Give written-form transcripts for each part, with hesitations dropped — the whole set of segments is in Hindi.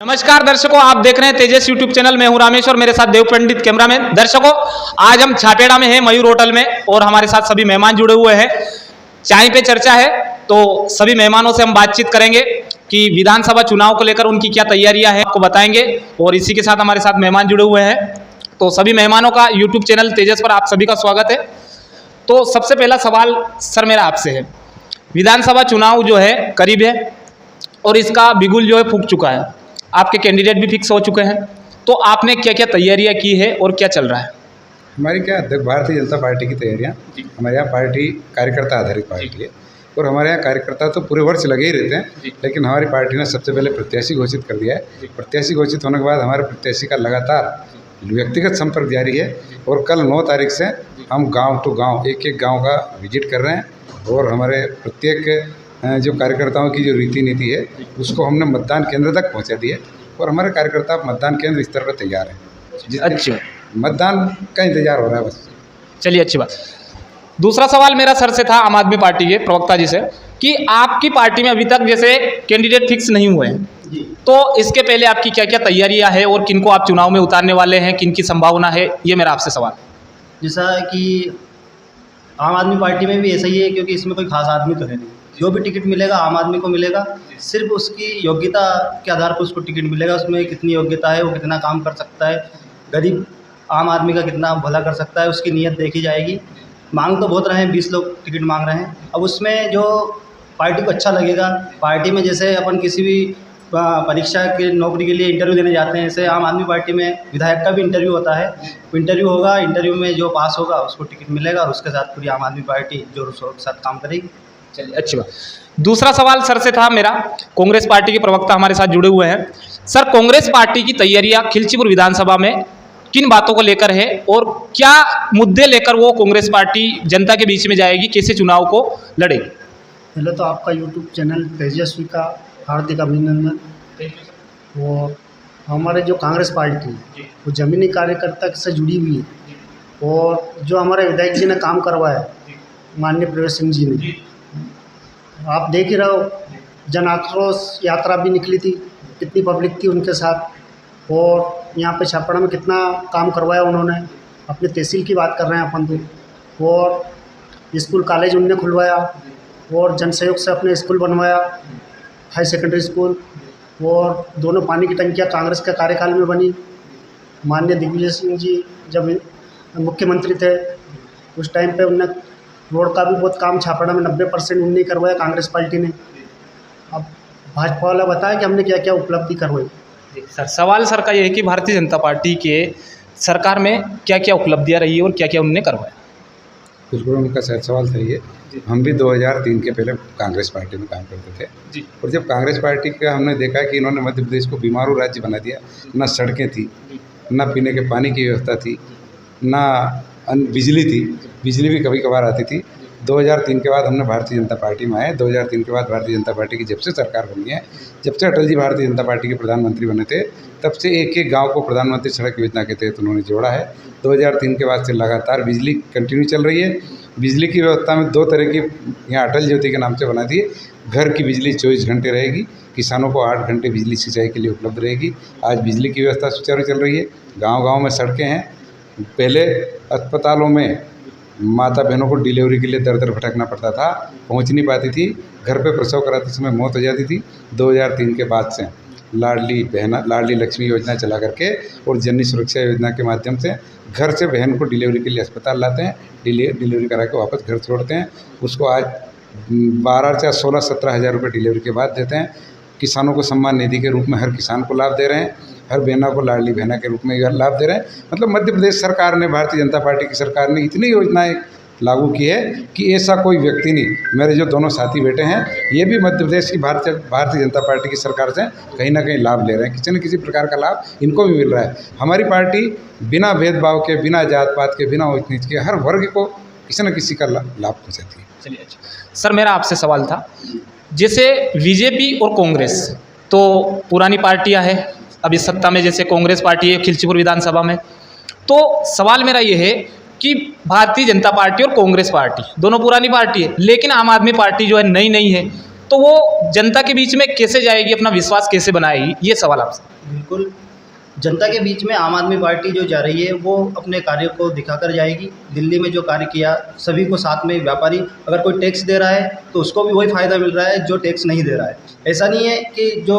नमस्कार दर्शकों, आप देख रहे हैं तेजस यूट्यूब चैनल। मैं हूं रामेश और मेरे साथ देव पंडित कैमरामैन। दर्शकों, आज हम छापेड़ा में हैं, मयूर होटल में, और हमारे साथ सभी मेहमान जुड़े हुए हैं। चाय पे चर्चा है, तो सभी मेहमानों से हम बातचीत करेंगे कि विधानसभा चुनाव को लेकर उनकी क्या तैयारियां हैं, आपको बताएंगे। और इसी के साथ हमारे साथ मेहमान जुड़े हुए हैं, तो सभी मेहमानों का यूट्यूब चैनल तेजस पर आप सभी का स्वागत है। तो सबसे पहला सवाल सर मेरा आपसे है, विधानसभा चुनाव जो है करीब है और इसका बिगुल जो है फूंक चुका है, आपके कैंडिडेट भी फिक्स हो चुके हैं, तो आपने क्या क्या तैयारियां की है और क्या चल रहा है? हमारी क्या भारतीय जनता पार्टी की तैयारियां, हमारे यहाँ पार्टी कार्यकर्ता आधारित पार्टी है और हमारे यहाँ कार्यकर्ता तो पूरे वर्ष लगे ही रहते हैं, लेकिन हमारी पार्टी ने सबसे पहले प्रत्याशी घोषित कर दिया है। प्रत्याशी घोषित होने के बाद हमारे प्रत्याशी का लगातार व्यक्तिगत संपर्क जारी है और कल 9 तारीख से हम गाँव टू गाँव एक एक गाँव का विजिट कर रहे हैं और हमारे प्रत्येक जो कार्यकर्ताओं की जो रीति नीति है उसको हमने मतदान केंद्र तक पहुंचा दी है और हमारे कार्यकर्ता मतदान केंद्र स्तर पर तैयार हैं। अच्छा, मतदान का इंतजार हो रहा है बस। चलिए, अच्छी बात। दूसरा सवाल मेरा सर से था, आम आदमी पार्टी के प्रवक्ता जी से, कि आपकी पार्टी में अभी तक जैसे कैंडिडेट फिक्स नहीं हुए हैं, तो इसके पहले आपकी क्या क्या तैयारियां हैं और किनको आप चुनाव में उतारने वाले हैं, किनकी संभावना है, ये मेरा आपसे सवाल। जैसा कि आम आदमी पार्टी में भी ऐसा ही है, क्योंकि इसमें कोई खास आदमी तो है नहीं। जो भी टिकट मिलेगा आम आदमी को मिलेगा, सिर्फ उसकी योग्यता के आधार पर उसको टिकट मिलेगा। उसमें कितनी योग्यता है, वो कितना काम कर सकता है, गरीब आम आदमी का कितना भला कर सकता है, उसकी नीयत देखी जाएगी। मांग तो बहुत रहे हैं, 20 लोग टिकट मांग रहे हैं। अब उसमें जो पार्टी को अच्छा लगेगा, पार्टी में जैसे अपन किसी भी परीक्षा के नौकरी के लिए इंटरव्यू देने जाते हैं, ऐसे आम आदमी पार्टी में विधायक का भी इंटरव्यू होता है। इंटरव्यू होगा, इंटरव्यू में जो पास होगा उसको टिकट मिलेगा और उसके साथ पूरी आम आदमी पार्टी जोर शोर के साथ काम करेगी। चलिए, अच्छी बात। दूसरा सवाल सर से था मेरा, कांग्रेस पार्टी के प्रवक्ता हमारे साथ जुड़े हुए हैं। सर, कांग्रेस पार्टी की तैयारियां खिलचीपुर विधानसभा में किन बातों को लेकर है और क्या मुद्दे लेकर वो कांग्रेस पार्टी जनता के बीच में जाएगी, कैसे चुनाव को लड़ेगी? पहले तो आपका यूट्यूब चैनल तेजस्वी का हार्दिक अभिनंदन। वो हमारे जो कांग्रेस पार्टी है वो ज़मीनी कार्यकर्ता से जुड़ी हुई है और जो हमारे विधायक जी ने काम करवाया, माननीय प्रवेश सिंह जी ने, आप देख ही रहे हो, जन आक्रोश यात्रा भी निकली थी, कितनी पब्लिक थी उनके साथ, और यहाँ पे छापड़ा में कितना काम करवाया उन्होंने। अपने तहसील की बात कर रहे हैं अपन तो, और स्कूल कॉलेज उनने खुलवाया और जन सहयोग से अपने स्कूल बनवाया, हाई सेकेंडरी स्कूल, और दोनों पानी की टंकियाँ कांग्रेस के कार्यकाल में बनी। माननीय दिग्विजय सिंह जी जब मुख्यमंत्री थे उस टाइम पे उनने रोड का भी बहुत काम छापड़ा में 90% उनने करवाया कांग्रेस पार्टी ने। अब भाजपा वाला बताया कि हमने क्या क्या उपलब्धि करवाई। सर, सवाल सर का ये है कि भारतीय जनता पार्टी के सरकार में क्या क्या उपलब्धियां रही है और क्या क्या उन्होंने करवाया? बिल्कुल उनका सवाल सही है। हम भी 2003 के पहले कांग्रेस पार्टी में काम करते थे और जब कांग्रेस पार्टी का हमने देखा कि इन्होंने मध्य प्रदेश को बीमारू राज्य बना दिया, ना सड़कें थी, ना पीने के पानी की व्यवस्था थी, ना बिजली थी, बिजली भी कभी कभार आती थी। 2003 के बाद हमने भारतीय जनता पार्टी में आए। 2003 के बाद भारतीय जनता पार्टी की जब से सरकार बनी है, जब से अटल जी भारतीय जनता पार्टी के प्रधानमंत्री बने थे, तब से एक एक गांव को प्रधानमंत्री सड़क योजना के तहत उन्होंने जोड़ा है। 2003 के बाद से लगातार बिजली कंटिन्यू चल रही है। बिजली की व्यवस्था में 2 तरह की यहाँ अटल ज्योति के नाम से बना दिए। घर की बिजली 24 घंटे रहेगी, किसानों को 8 घंटे बिजली सिंचाई के लिए उपलब्ध रहेगी। आज बिजली की व्यवस्था सुचारू चल रही है। गाँव-गाँव में सड़कें हैं। पहले अस्पतालों में माता बहनों को डिलीवरी के लिए दर दर भटकना पड़ता था, पहुंच नहीं पाती थी, घर पे प्रसव कराते समय मौत हो जाती थी। 2003 के बाद से लाडली लक्ष्मी योजना चला करके और जननी सुरक्षा योजना के माध्यम से घर से बहन को डिलीवरी के लिए अस्पताल लाते हैं, डिलीवरी करा के वापस घर छोड़ते हैं। उसको आज 12 या 16-17 हज़ार रुपये डिलीवरी के बाद देते हैं। किसानों को सम्मान निधि के रूप में हर किसान को लाभ दे रहे हैं, हर बहना को लाडली बहना के रूप में लाभ दे रहे हैं। मतलब मध्य प्रदेश सरकार ने, भारतीय जनता पार्टी की सरकार ने इतनी योजनाएं लागू की है कि ऐसा कोई व्यक्ति नहीं। मेरे जो दोनों साथी बैठे हैं ये भी मध्य प्रदेश की भारतीय जनता पार्टी की सरकार से कहीं ना कहीं लाभ ले रहे हैं, किसी न किसी प्रकार का लाभ इनको भी मिल रहा है। हमारी पार्टी बिना भेदभाव के, बिना जात पात के, बिना ऊंच नीच के हर वर्ग को किसी न किसी का लाभ पहुँचाती है। चलिए, अच्छा सर, मेरा आपसे सवाल था, जैसे बीजेपी और कांग्रेस तो पुरानी पार्टियां हैं, अभी सत्ता में जैसे कांग्रेस पार्टी है खिलचीपुर विधानसभा में, तो सवाल मेरा ये है कि भारतीय जनता पार्टी और कांग्रेस पार्टी दोनों पुरानी पार्टी है, लेकिन आम आदमी पार्टी जो है नई है, तो वो जनता के बीच में कैसे जाएगी, अपना विश्वास कैसे बनाएगी, ये सवाल आपसे। बिल्कुल, जनता के बीच में आम आदमी पार्टी जो जा रही है वो अपने कार्य को दिखाकर जाएगी। दिल्ली में जो कार्य किया, सभी को साथ में, व्यापारी अगर कोई टैक्स दे रहा है तो उसको भी वही फ़ायदा मिल रहा है जो टैक्स नहीं दे रहा है। ऐसा नहीं है कि जो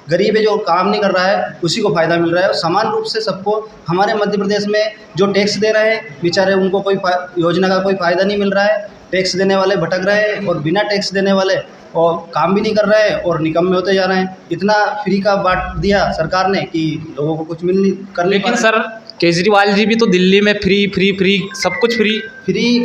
गरीब है, जो काम नहीं कर रहा है, उसी को फ़ायदा मिल रहा है। समान रूप से सबको, हमारे मध्य प्रदेश में जो टैक्स दे रहे हैं बेचारे, उनको कोई योजना का कोई फ़ायदा नहीं मिल रहा है। टैक्स देने वाले भटक रहे हैं और बिना टैक्स देने वाले और काम भी नहीं कर रहे हैं और निकम्मे होते जा रहे हैं। इतना फ्री का बांट दिया सरकार ने कि लोगों को कुछ मिल नहीं कर। लेकिन सर केजरीवाल जी भी तो दिल्ली में फ्री सब कुछ फ्री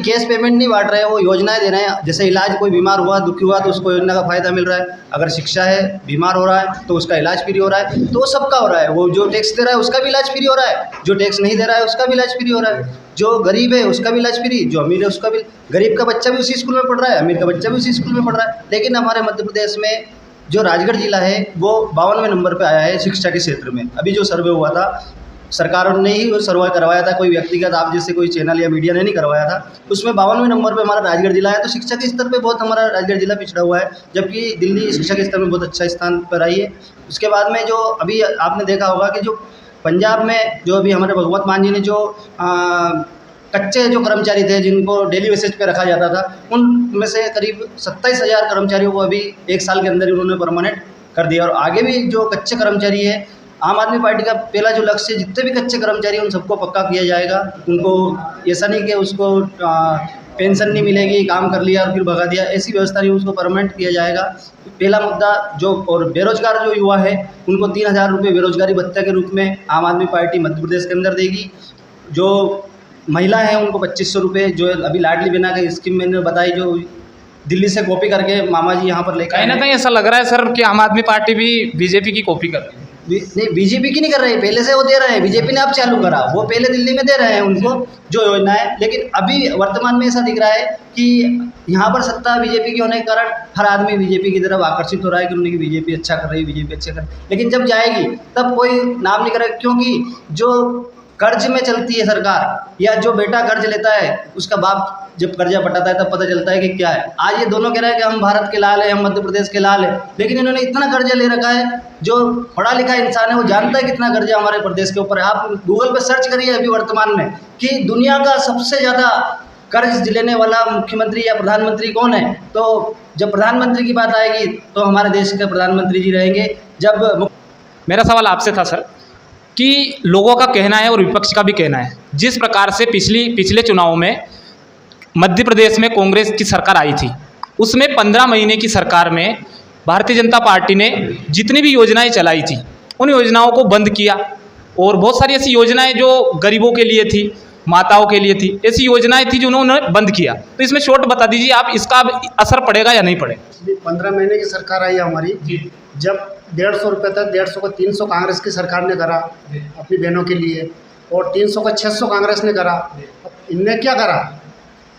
कैश पेमेंट नहीं बांट रहे हैं, वो योजनाएं दे रहे हैं। जैसे इलाज, कोई बीमार हुआ, दुखी हुआ तो उसको योजना का फ़ायदा मिल रहा है। अगर शिक्षा है, बीमार हो रहा है तो उसका इलाज फ्री हो रहा है। तो वो सबका हो रहा है। वो जो टैक्स दे रहा है उसका भी इलाज फ्री हो रहा है, जो टैक्स नहीं दे रहा है उसका भी इलाज फ्री हो रहा है। जो गरीब है उसका भी इलाज फ्री, जो अमीर है उसका भी। गरीब का बच्चा भी उसी स्कूल में पढ़ रहा है, अमीर का बच्चा भी उसी स्कूल में पढ़ रहा है। लेकिन हमारे मध्य प्रदेश में जो राजगढ़ जिला है वो 52वें नंबर पे आया है शिक्षा के क्षेत्र में। अभी जो सर्वे हुआ था, सरकार ने ही वो सर्वे करवाया था, कोई व्यक्तिगत आप जैसे कोई चैनल या मीडिया ने नहीं करवाया था। उसमें 52वें नंबर पे हमारा राजगढ़ जिला है। तो शिक्षा के स्तर पे बहुत हमारा राजगढ़ जिला पिछड़ा हुआ है, जबकि दिल्ली शिक्षा के स्तर में बहुत अच्छा स्थान पर आई है। उसके बाद में जो अभी आपने देखा होगा कि जो पंजाब में जो अभी हमारे भगवंत मान जी ने जो कच्चे जो कर्मचारी थे जिनको डेली बेसिस पे रखा जाता था, उनमें से करीब 27,000 कर्मचारियों को अभी 1 साल के अंदर ही उन्होंने परमानेंट कर दिया। और आगे भी जो कच्चे कर्मचारी है, आम आदमी पार्टी का पहला जो लक्ष्य है, जितने भी कच्चे कर्मचारी हैं उन सबको पक्का किया जाएगा। उनको ऐसा नहीं कि उसको पेंशन नहीं मिलेगी, काम कर लिया और फिर भगा दिया, ऐसी व्यवस्था नहीं, उसको परमानेंट किया जाएगा। पहला मुद्दा जो, और बेरोजगार जो युवा है उनको 3,000 रुपये बेरोजगारी भत्ते के रूप में आम आदमी पार्टी मध्य प्रदेश के अंदर देगी। जो महिला हैं उनको 2,500 रुपये, जो अभी लाडली बहना की स्कीम मैंने बताई, जो दिल्ली से कॉपी करके मामा जी यहाँ पर लेकर कहीं ना कहीं ऐसा लग रहा है सर कि आम आदमी पार्टी भी बीजेपी की कॉपी कर रही है। नहीं, बीजेपी की नहीं कर रही है, पहले से वो दे रहे हैं। बीजेपी ने अब चालू करा, वो पहले दिल्ली में दे रहे हैं उनको जो योजना है। लेकिन अभी वर्तमान में ऐसा दिख रहा है कि यहाँ पर सत्ता बीजेपी की होने के कारण हर आदमी बीजेपी की तरफ आकर्षित हो रहा है कि उन्हें बीजेपी अच्छा कर रही है, बीजेपी अच्छा कर रही है। लेकिन जब जाएगी तब कोई नाम नहीं करेगा, क्योंकि जो कर्ज में चलती है सरकार, या जो बेटा कर्ज लेता है उसका बाप जब कर्जा पटाता है तब पता चलता है कि क्या है। आज ये दोनों कह रहे हैं कि हम भारत के लाल हैं, हम मध्य प्रदेश के लाल हैं, लेकिन इन्होंने इतना कर्जा ले रखा है। जो पढ़ा लिखा इंसान है वो जानता है कितना कर्जा हमारे प्रदेश के ऊपर है। आप गूगल पर सर्च करिए अभी वर्तमान में कि दुनिया का सबसे ज़्यादा कर्ज लेने वाला मुख्यमंत्री या प्रधानमंत्री कौन है। तो जब प्रधानमंत्री की बात आएगी तो हमारे देश के प्रधानमंत्री जी रहेंगे। जब मेरा सवाल आपसे था सर कि लोगों का कहना है और विपक्ष का भी कहना है, जिस प्रकार से पिछले चुनाव में मध्य प्रदेश में कांग्रेस की सरकार आई थी, उसमें 15 महीने की सरकार में भारतीय जनता पार्टी ने जितनी भी योजनाएं चलाई थी उन योजनाओं को बंद किया। और बहुत सारी ऐसी योजनाएं जो गरीबों के लिए थी, माताओं के लिए थी, ऐसी योजनाएं थी जो उन्होंने बंद किया। तो इसमें शॉर्ट बता दीजिए आप, इसका असर पड़ेगा या नहीं पड़ेगा। 15 महीने की सरकार आई हमारी, जब 150 रुपये था, 150 को 300 कांग्रेस की सरकार ने करा अपनी बहनों के लिए, और 300 का 600 कांग्रेस ने करा। इनने क्या करा?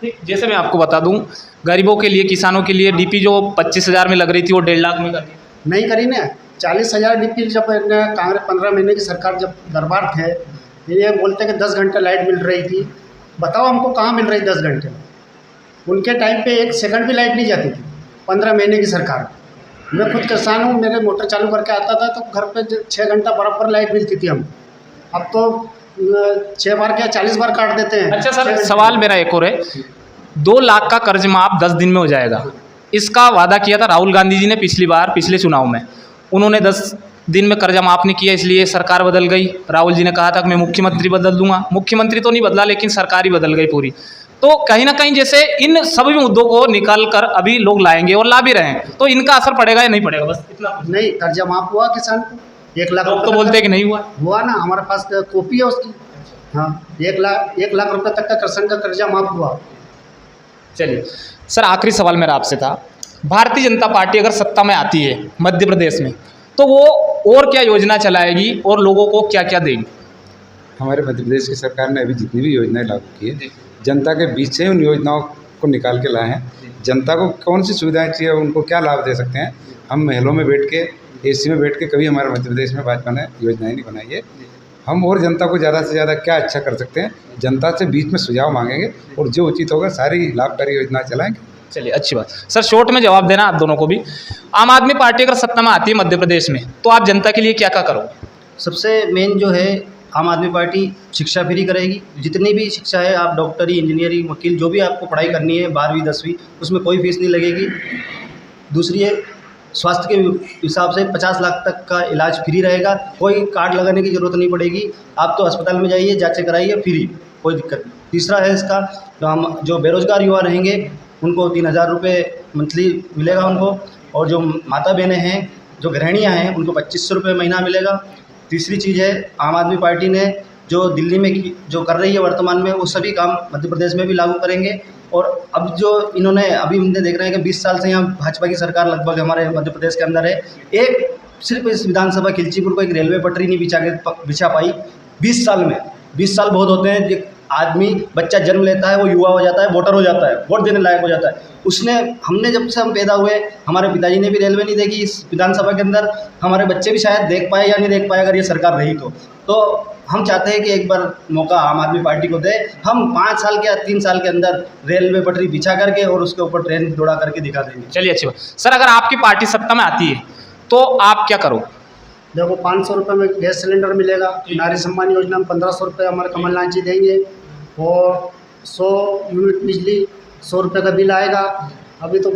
जैसे मैं आपको बता दूं, गरीबों के लिए, किसानों के लिए डीपी जो 25,000 में लग रही थी वो 1.5 लाख में कर दी। नहीं करी ना, 40,000 डीपी। जब कांग्रेस 15 महीने की सरकार जब दरबार थे, ये बोलते कि 10 घंटे लाइट मिल रही थी। बताओ हमको कहाँ मिल रही 10 घंटे? उनके टाइम पे 1 सेकंड भी लाइट नहीं जाती थी 15 महीने की सरकार। मैं खुद किसान हूँ, मेरे मोटर चालू करके आता था तो घर पे 6 घंटा बराबर लाइट मिलती थी हम। अब तो 6 बार क्या 40 बार काट देते हैं। अच्छा सर, सवाल मेरा एक और है, 2 लाख का कर्ज माफ 10 दिन में हो जाएगा, इसका वादा किया था राहुल गांधी जी ने पिछले चुनाव में। उन्होंने 10 दिन में कर्जा माफ नहीं किया, इसलिए सरकार बदल गई। राहुल जी ने कहा था कि मैं मुख्यमंत्री बदल दूंगा, मुख्यमंत्री तो नहीं बदला लेकिन सरकार ही बदल गई पूरी। तो कहीं ना कहीं जैसे इन सभी मुद्दों को निकाल कर अभी लोग लाएंगे और ला भी रहे हैं, तो इनका असर पड़ेगा या नहीं पड़ेगा? बस इतना। नहीं, कर्जा माफ हुआ किसान को 1 लाख। तो बोलते हैं कि नहीं हुआ ना, हमारे पास कॉपी है उसकी। हाँ, 1 लाख रुपए तक का किसान का कर्जा माफ हुआ। चलिए सर, आखिरी सवाल मेरा आपसे था, भारतीय जनता पार्टी अगर सत्ता में आती है मध्य प्रदेश में तो वो और क्या योजना चलाएगी और लोगों को क्या क्या देगी? हमारे मध्य प्रदेश की सरकार ने अभी जितनी भी योजनाएं लागू की है, जनता के बीच से उन योजनाओं को निकाल के लाए हैं। जनता को कौन सी सुविधाएं चाहिए, उनको क्या लाभ दे सकते हैं। हम महलों में बैठ के, एसी में बैठ के कभी हमारे मध्य प्रदेश में भाजपा ने योजनाएं नहीं बनाई है। हम और जनता को ज़्यादा से ज़्यादा क्या अच्छा कर सकते हैं, जनता से बीच में सुझाव मांगेंगे और जो उचित होगा सारी लाभकारी योजनाएं चलाएंगे। चलिए अच्छी बात। सर शॉर्ट में जवाब देना आप दोनों को भी। आम आदमी पार्टी अगर सत्ता में आती है मध्य प्रदेश में तो आप जनता के लिए क्या क्या करोगे? सबसे मेन जो है आम आदमी पार्टी शिक्षा फ्री करेगी। जितनी भी शिक्षा है, आप डॉक्टरी, इंजीनियरिंग, वकील, जो भी आपको पढ़ाई करनी है 12वीं 10वीं, उसमें कोई फीस नहीं लगेगी। दूसरी है स्वास्थ्य के हिसाब से 50 लाख तक का इलाज फ्री रहेगा, कोई कार्ड लगाने की ज़रूरत नहीं पड़ेगी। आप तो अस्पताल में जाइए, जाँचें कराइए, फ्री, कोई दिक्कत नहीं। तीसरा है इसका जो बेरोज़गार युवा रहेंगे उनको 3000 रुपये मंथली मिलेगा उनको, और जो माता बहनें हैं, जो गृहिणियाँ हैं, उनको 2500 रुपये महीना मिलेगा। तीसरी चीज़ है आम आदमी पार्टी ने जो दिल्ली में जो कर रही है वर्तमान में, वो सभी काम मध्य प्रदेश में भी लागू करेंगे। और अब जो इन्होंने अभी हमने देख रहे हैं कि 20 साल से यहाँ भाजपा की सरकार लगभग हमारे मध्य प्रदेश के अंदर है, एक सिर्फ इस विधानसभा खिलचीपुर को एक रेलवे पटरी नहीं बिछा पाई 20 साल में। 20 साल बहुत होते हैं। आदमी, बच्चा जन्म लेता है, वो युवा हो जाता है, वोटर हो जाता है, वोट देने लायक हो जाता है। हमने जब से हम पैदा हुए, हमारे पिताजी ने भी रेलवे नहीं देखी इस विधानसभा के अंदर, हमारे बच्चे भी शायद देख पाए या नहीं देख पाए अगर ये सरकार रही तो हम चाहते हैं कि एक बार मौका आम आदमी पार्टी को दे। हम 5 साल के या 3 साल के अंदर रेलवे पटरी बिछा करके और उसके ऊपर ट्रेन दौड़ा करके दिखा देंगे। चलिए अच्छी बात। सर अगर आपकी पार्टी सत्ता में आती है तो आप क्या करोगे? देखो 500 रुपये में गैस सिलेंडर मिलेगा। नारी सम्मान योजना में 1500 रुपये हमारे कमलनाथ जी देंगे, और 100 यूनिट बिजली 100 रुपये का बिल आएगा। अभी तो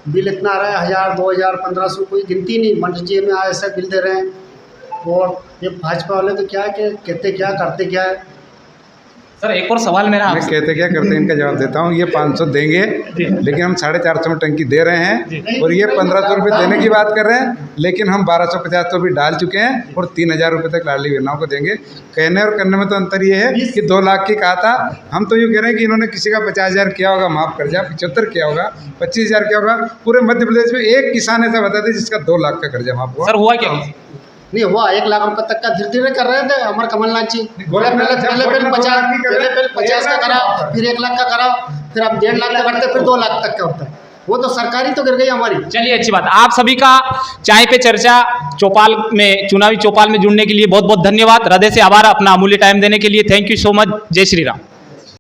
बिल इतना आ रहा है 1000, 2000, 1500, कोई गिनती नहीं। मंत्री जी में ऐसे बिल दे रहे हैं। और ये भाजपा वाले तो क्या है कि कहते क्या करते क्या है। सर एक और सवाल मेरा मैं कहते क्या करते हैं इनका जवाब देता हूँ। ये 500 देंगे, लेकिन हम 450 में टंकी दे रहे हैं, और ये 1500 रुपये देने की बात कर रहे हैं, लेकिन हम 1250 तो भी डाल चुके हैं, और 3000 रुपये तक लाडली बहनों को देंगे। कहने और करने में तो अंतर ये है कि 2 लाख की कहा था, हम तो यूँ कह रहे हैं कि इन्होंने किसी का 50,000 किया होगा माफ़ कर दिया, 75 किया होगा, 25,000 किया होगा। पूरे मध्य प्रदेश में एक किसान ऐसा बता दे जिसका 2 लाख का कर्जा माफ हुआ। सर हुआ क्या? नहीं हुआ, 1 लाख रुपए तक का धीरे धीरे कर रहे थे हमारे कमलनाथ जी। पहले 50 का कराओ, फिर 1 लाख का कराओ, फिर आप 1.5 लाख का करते, फिर 2 लाख तक का होता है। वो तो सरकारी तो गिर गई हमारी। चलिए अच्छी बात। आप सभी का चाय पे चर्चा चौपाल में, चुनावी चौपाल में जुड़ने के लिए बहुत बहुत धन्यवाद। हृदय से आभार अपना अमूल्य टाइम देने के लिए। Thank you so much. जय श्री राम।